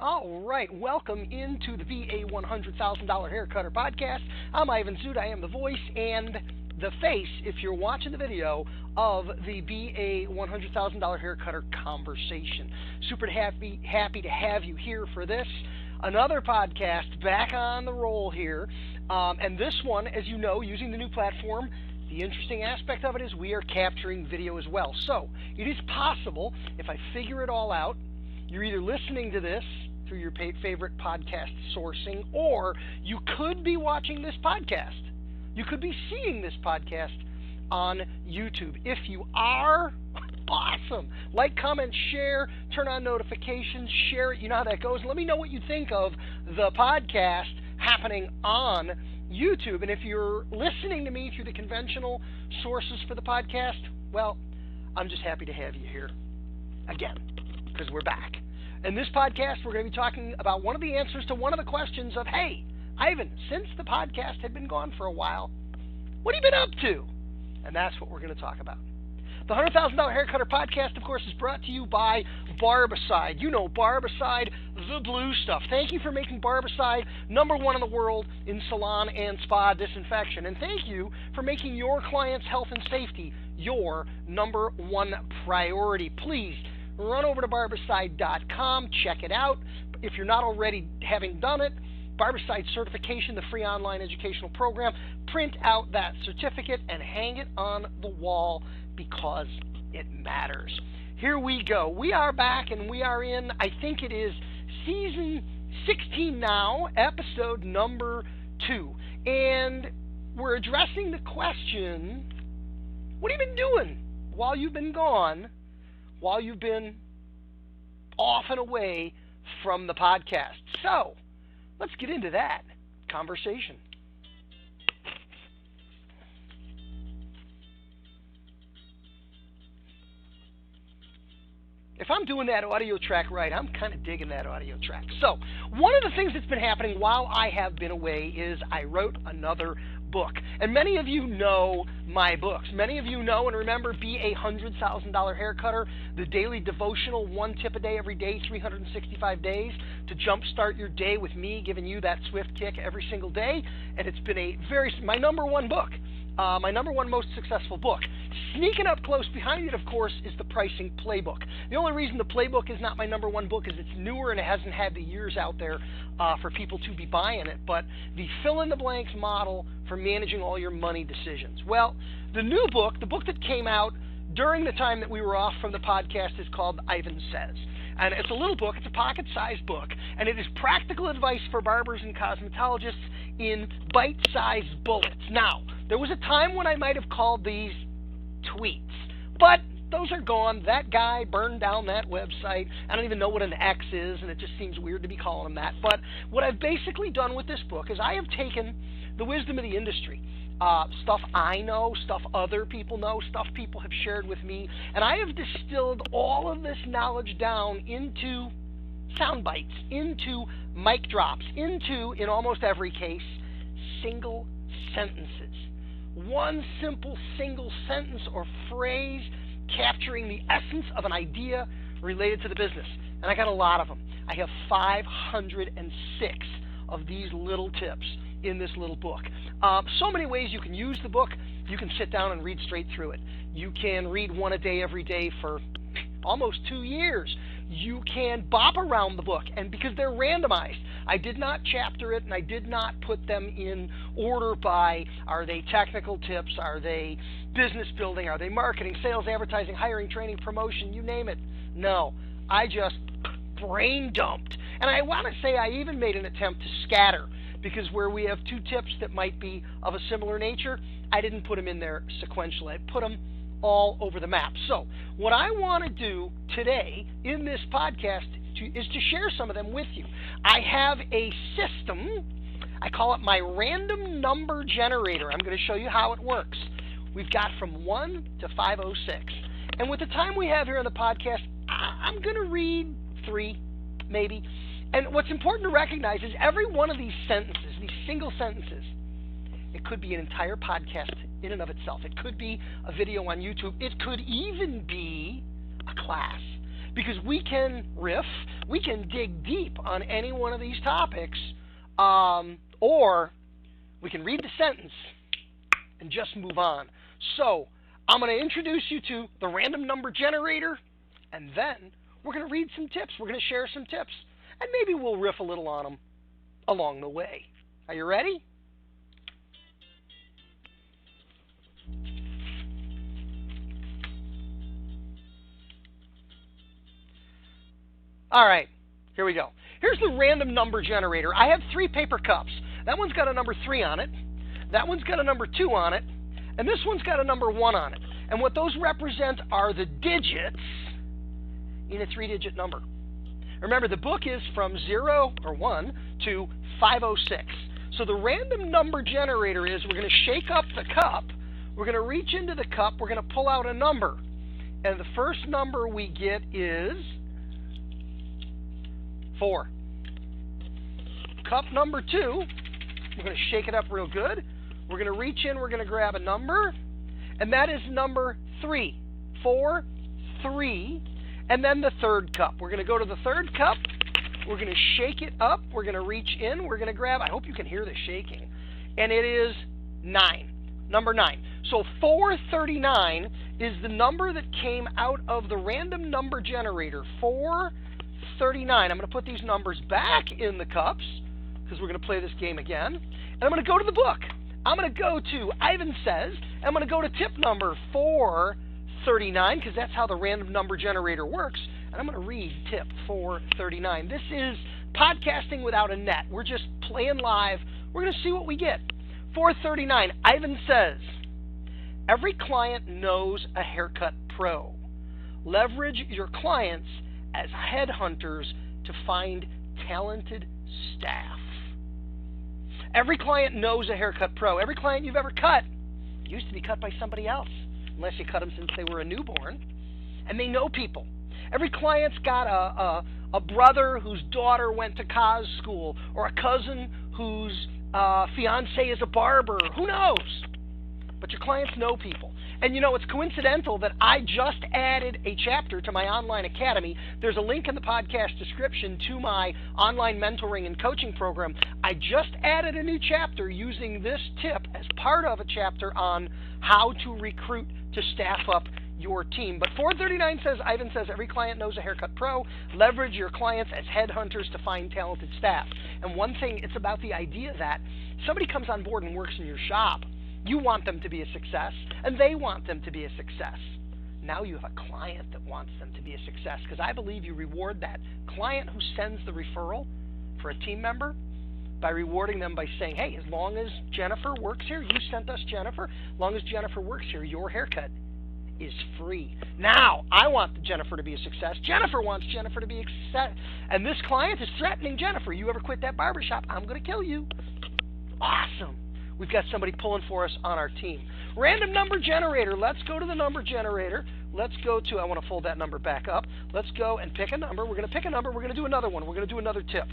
All right, welcome into the VA $100,000 Hair Cutter Podcast. I'm Ivan Zoot. I am the voice and the face, if you're watching the video, of the VA $100,000 Hair Cutter conversation. Super happy to have you here for this. Another podcast back on the roll here. And this one, as you know, using the new platform, the interesting aspect of it is we are capturing video as well. So it is possible, if I figure it all out, you're either listening to this through your favorite podcast sourcing, or you could be watching this podcast. You could be seeing this podcast on YouTube. If you are, awesome. Like, comment, share, turn on notifications, share it. You know how that goes. Let me know what you think of the podcast happening on YouTube. And if you're listening to me through the conventional sources for the podcast, well, I'm just happy to have you here again, because we're back. In this podcast, we're going to be talking about one of the answers to one of the questions of, hey, Ivan, since the podcast had been gone for a while, what have you been up to? And that's what we're going to talk about. The $100,000 Hair Cutter Podcast, of course, is brought to you by Barbicide. You know Barbicide, the blue stuff. Thank you for making Barbicide #1 in the world in salon and spa disinfection. And thank you for making your clients' health and safety your #1 priority. Please run over to Barbicide.com, check it out. If you're not already having done it, Barbicide Certification, the free online educational program, print out that certificate and hang it on the wall because it matters. Here we go. We are back, and we are in, I think it is season 16 now, episode number 2. And we're addressing the question, what have you been doing while you've been gone, while you've been off and away from the podcast? So, let's get into that conversation. If I'm doing that audio track right, I'm kind of digging that audio track. So, one of the things that's been happening while I have been away is I wrote another book. And many of you know my books. Many of you know and remember Be a $100,000 Hair Cutter, the daily devotional, 1 tip a day every day, 365 days to jumpstart your day with me, giving you that swift kick every single day. And it's been my #1 book. My #1 most successful book. Sneaking up close behind it, of course, is the Pricing Playbook. The only reason the Playbook is not my #1 book is it's newer and it hasn't had the years out there for people to be buying it. But the fill-in-the-blanks model for managing all your money decisions. Well, the new book, the book that came out during the time that we were off from the podcast, is called Ivan Says. And it's a little book, it's a pocket-sized book, and it is practical advice for barbers and cosmetologists in bite-sized bullets. Now, there was a time when I might have called these tweets, but those are gone. That guy burned down that website. I don't even know what an X is, and it just seems weird to be calling him that. But what I've basically done with this book is I have taken the wisdom of the industry, stuff I know, stuff other people know, stuff people have shared with me, and I have distilled all of this knowledge down into sound bites, into mic drops, into, in almost every case, single sentences. One simple single sentence or phrase capturing the essence of an idea related to the business. And I got a lot of them. I have 506 of these little tips in this little book. So many ways you can use the book. You can sit down and read straight through it. You can read 1 a day every day for almost 2 years. You can bop around the book, and because they're randomized, I did not chapter it, and I did not put them in order by, are they technical tips, are they business building, are they marketing, sales, advertising, hiring, training, promotion, you name it. No, I just brain dumped. And I want to say I even made an attempt to scatter, because where we have 2 tips that might be of a similar nature, I didn't put them in there sequentially. I put them all over the map. So what I want to do today in this podcast is to share some of them with you. I have a system. I call it my random number generator. I'm going to show you how it works. We've got from 1 to 506. And with the time we have here on the podcast, I'm going to read 3, maybe. And what's important to recognize is every one of these sentences, these single sentences, it could be an entire podcast in and of itself. It could be a video on YouTube. It could even be a class. because we can riff, we can dig deep on any one of these topics, or we can read the sentence and just move on. So I'm going to introduce you to the random number generator, and then we're going to read some tips. We're going to share some tips, and maybe we'll riff a little on them along the way. Are you ready? All right, here we go. Here's the random number generator. I have 3 paper cups. That one's got a number 3 on it. That one's got a number 2 on it. And this one's got a number 1 on it. And what those represent are the digits in a 3-digit number. Remember, the book is from 0 or 1 to 506. So the random number generator is we're going to shake up the cup. We're going to reach into the cup. We're going to pull out a number. And the first number we get is 4. Cup number 2, we're going to shake it up real good. We're going to reach in, we're going to grab a number, and that is number 3. 4, 3, and then the third cup. We're going to go to the third cup. We're going to shake it up. We're going to reach in. We're going to grab, I hope you can hear the shaking, and it is 9. Number 9. So 439 is the number that came out of the random number generator. 439. I'm going to put these numbers back in the cups because we're going to play this game again. And I'm going to go to the book. I'm going to go to Ivan Says. I'm going to go to tip number 439 because that's how the random number generator works. And I'm going to read tip 439. This is podcasting without a net. We're just playing live. We're going to see what we get. 439. Ivan Says, every client knows a haircut pro. Leverage your clients as headhunters to find talented staff. Every client knows a haircut pro. Every client you've ever cut used to be cut by somebody else, unless you cut them since they were a newborn. And they know people. Every client's got a brother whose daughter went to cos school, or a cousin whose fiance is a barber. Who knows? But your clients know people. And you know, it's coincidental that I just added a chapter to my online academy. There's a link in the podcast description to my online mentoring and coaching program. I just added a new chapter using this tip as part of a chapter on how to recruit to staff up your team. But 439 says, Ivan Says, every client knows a haircut pro. Leverage your clients as headhunters to find talented staff. And one thing, it's about the idea that somebody comes on board and works in your shop. You want them to be a success, and they want them to be a success. Now you have a client that wants them to be a success, because I believe you reward that client who sends the referral for a team member by rewarding them by saying, hey, as long as Jennifer works here, you sent us Jennifer, as long as Jennifer works here, your haircut is free. Now, I want Jennifer to be a success. Jennifer wants Jennifer to be a success. And this client is threatening Jennifer. You ever quit that barbershop, I'm going to kill you. Awesome. We've got somebody pulling for us on our team. Random number generator. Let's go to the number generator. Let's go to, I want to fold that number back up. Let's go and pick a number. We're going to pick a number. We're going to do another one. We're going to do another tip.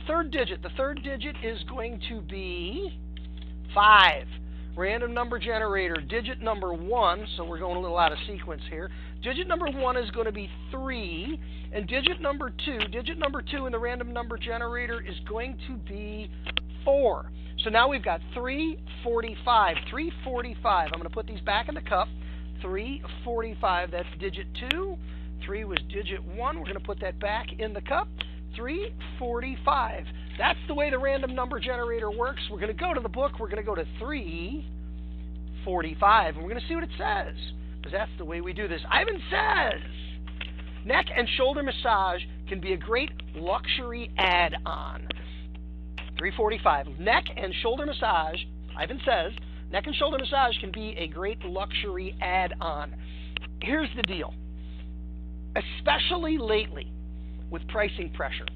Third digit. The third digit is going to be 5. Random number generator. Digit number 1. So we're going a little out of sequence here. Digit number 1 is going to be 3. And digit number 2 in the random number generator is going to be 4. So now we've got 345. 345. I'm going to put these back in the cup. 345. That's digit 2. 3 was digit 1. We're going to put that back in the cup. 345. That's the way the random number generator works. We're going to go to the book. We're going to go to 345. And we're going to see what it says, because that's the way we do this. Ivan Says, neck and shoulder massage can be a great luxury add-on. 345. Neck and shoulder massage, Ivan Says, neck and shoulder massage can be a great luxury add-on. Here's the deal. Especially lately, with pricing pressure,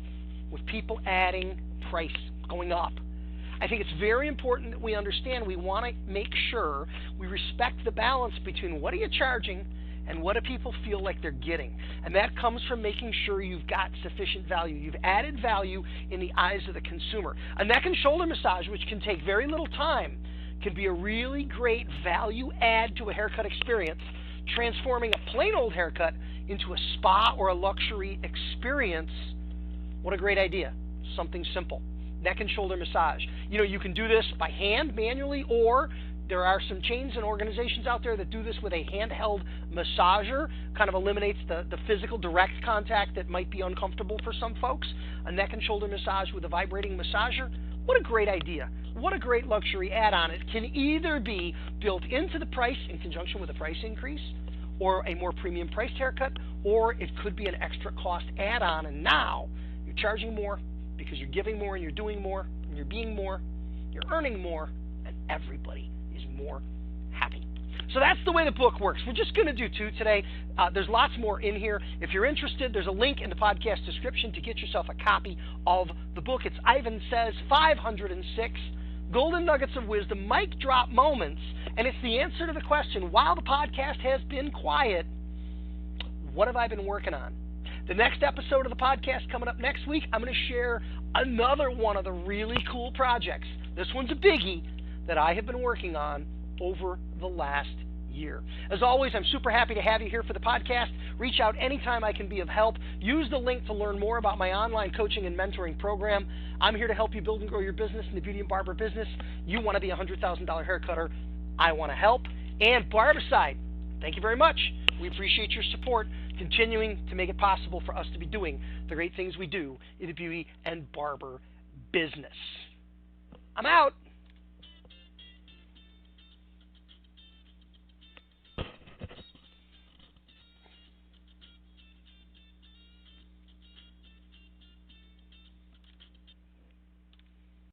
with people adding price going up, I think it's very important that we understand we want to make sure we respect the balance between what are you charging and what do people feel like they're getting. And that comes from making sure you've got sufficient value. You've added value in the eyes of the consumer. A neck and shoulder massage, which can take very little time, can be a really great value add to a haircut experience transforming a plain old haircut into a spa or a luxury experience, what a great idea. Something simple. Neck and shoulder massage. You can do this by hand, manually, or there are some chains and organizations out there that do this with a handheld massager. Kind of eliminates the physical direct contact that might be uncomfortable for some folks. A neck and shoulder massage with a vibrating massager. What a great idea. What a great luxury add-on. It can either be built into the price in conjunction with a price increase or a more premium priced haircut, or it could be an extra cost add-on, and now you're charging more because you're giving more and you're doing more and you're being more, you're earning more, and everybody is more happy. So that's the way the book works. We're just going to do 2 today. There's lots more in here. If you're interested, there's a link in the podcast description to get yourself a copy of the book. It's Ivan Says 506 Golden Nuggets of Wisdom, Mic Drop Moments, and it's the answer to the question, while the podcast has been quiet, what have I been working on? The next episode of the podcast coming up next week, I'm going to share another one of the really cool projects. This one's a biggie that I have been working on over the last year. As always, I'm super happy to have you here for the podcast. Reach out anytime I can be of help. Use the link to learn more about my online coaching and mentoring program. I'm here to help you build and grow your business in the beauty and barber business. You want to be a $100,000 hair cutter. I want to help. And Barbicide, thank you very much. We appreciate your support, continuing to make it possible for us to be doing the great things we do in the beauty and barber business. I'm out.